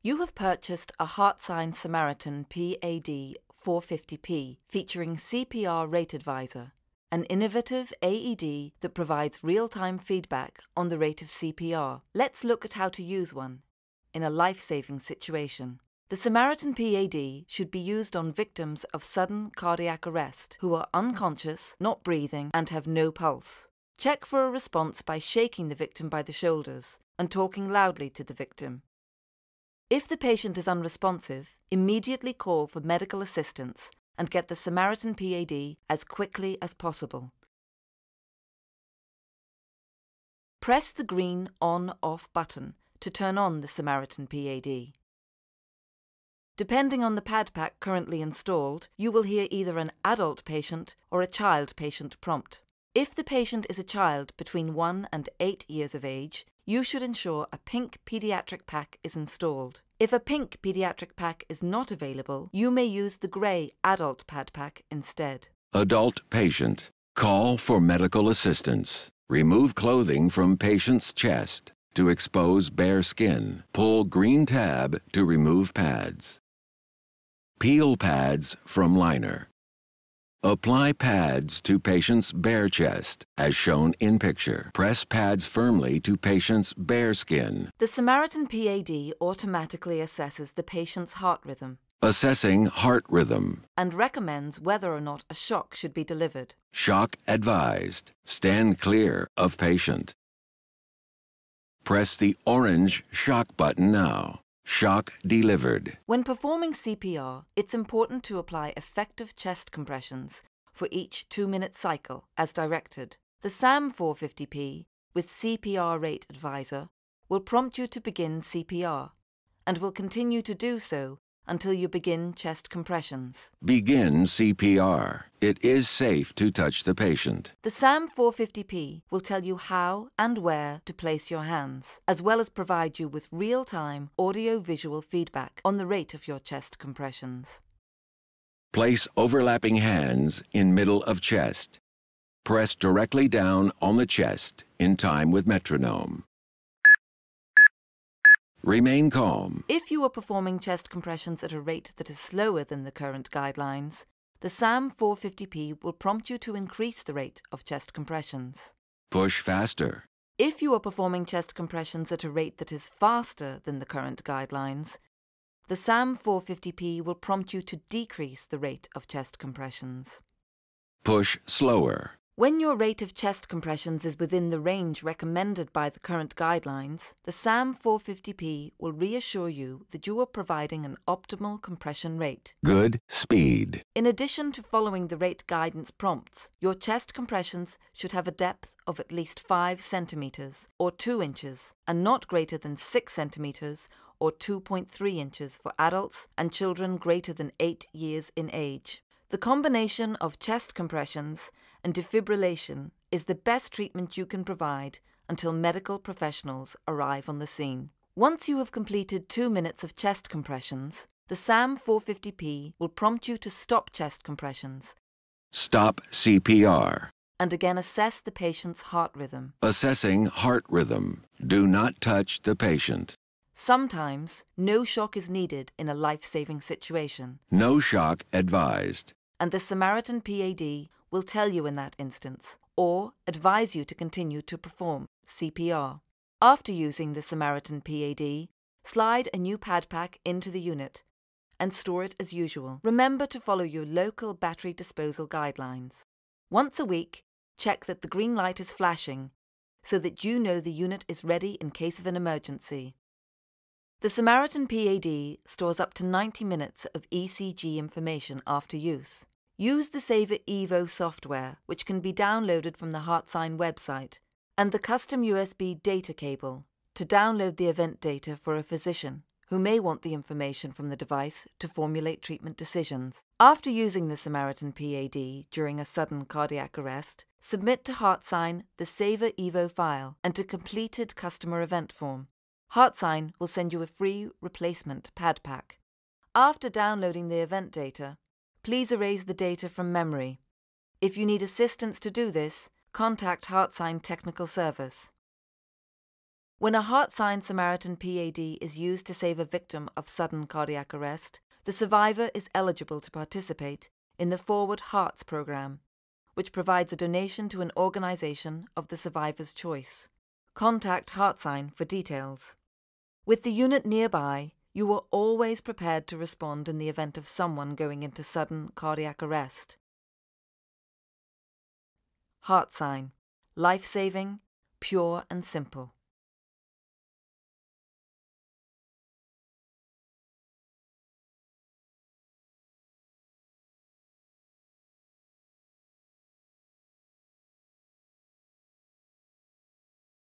You have purchased a HeartSine Samaritan PAD 450p featuring CPR Rate Advisor, an innovative AED that provides real-time feedback on the rate of CPR. Let's look at how to use one in a life-saving situation. The Samaritan PAD should be used on victims of sudden cardiac arrest who are unconscious, not breathing, and have no pulse. Check for a response by shaking the victim by the shoulders and talking loudly to the victim. If the patient is unresponsive, immediately call for medical assistance and get the Samaritan PAD as quickly as possible. Press the green on/off button to turn on the Samaritan PAD. Depending on the pad pack currently installed, you will hear either an adult patient or a child patient prompt. If the patient is a child between 1 and 8 years of age, you should ensure a pink pediatric pack is installed. If a pink pediatric pack is not available, you may use the grey adult pad pack instead. Adult patient. Call for medical assistance. Remove clothing from patient's chest to expose bare skin. Pull green tab to remove pads. Peel pads from liner. Apply pads to patient's bare chest, as shown in picture. Press pads firmly to patient's bare skin. The Samaritan PAD automatically assesses the patient's heart rhythm. Assessing heart rhythm. And recommends whether or not a shock should be delivered. Shock advised. Stand clear of patient. Press the orange shock button now. Shock delivered. When performing CPR, it's important to apply effective chest compressions for each 2-minute cycle as directed. The SAM 450p with CPR Rate Advisor will prompt you to begin CPR and will continue to do so until you begin chest compressions. Begin CPR. It is safe to touch the patient. The SAM 450p will tell you how and where to place your hands, as well as provide you with real-time audio-visual feedback on the rate of your chest compressions. Place overlapping hands in middle of chest. Press directly down on the chest in time with metronome. Remain calm. If you are performing chest compressions at a rate that is slower than the current guidelines, the SAM 450p will prompt you to increase the rate of chest compressions. Push faster. If you are performing chest compressions at a rate that is faster than the current guidelines, the SAM 450p will prompt you to decrease the rate of chest compressions. Push slower. When your rate of chest compressions is within the range recommended by the current guidelines, the SAM 450p will reassure you that you are providing an optimal compression rate. Good speed. In addition to following the rate guidance prompts, your chest compressions should have a depth of at least 5 centimeters or 2 inches and not greater than 6 centimeters or 2.3 inches for adults and children greater than 8 years in age. The combination of chest compressions and defibrillation is the best treatment you can provide until medical professionals arrive on the scene. Once you have completed 2 minutes of chest compressions, the SAM 450p will prompt you to stop chest compressions. Stop CPR. And again assess the patient's heart rhythm. Assessing heart rhythm. Do not touch the patient. Sometimes, no shock is needed in a life-saving situation. No shock advised. And the Samaritan PAD will tell you in that instance, or advise you to continue to perform CPR. After using the Samaritan PAD, slide a new pad pack into the unit and store it as usual. Remember to follow your local battery disposal guidelines. Once a week, check that the green light is flashing so that you know the unit is ready in case of an emergency. The Samaritan PAD stores up to 90 minutes of ECG information after use. Use the Saver Evo software, which can be downloaded from the HeartSine website, and the custom USB data cable to download the event data for a physician who may want the information from the device to formulate treatment decisions. After using the Samaritan PAD during a sudden cardiac arrest, submit to HeartSine the Saver Evo file and a completed customer event form. HeartSine will send you a free replacement pad pack. After downloading the event data, please erase the data from memory. If you need assistance to do this, contact HeartSine Technical Service. When a HeartSine Samaritan PAD is used to save a victim of sudden cardiac arrest, the survivor is eligible to participate in the Forward Hearts program, which provides a donation to an organization of the survivor's choice. Contact HeartSine for details. With the unit nearby, you are always prepared to respond in the event of someone going into sudden cardiac arrest. HeartSine. Life-saving, pure and simple.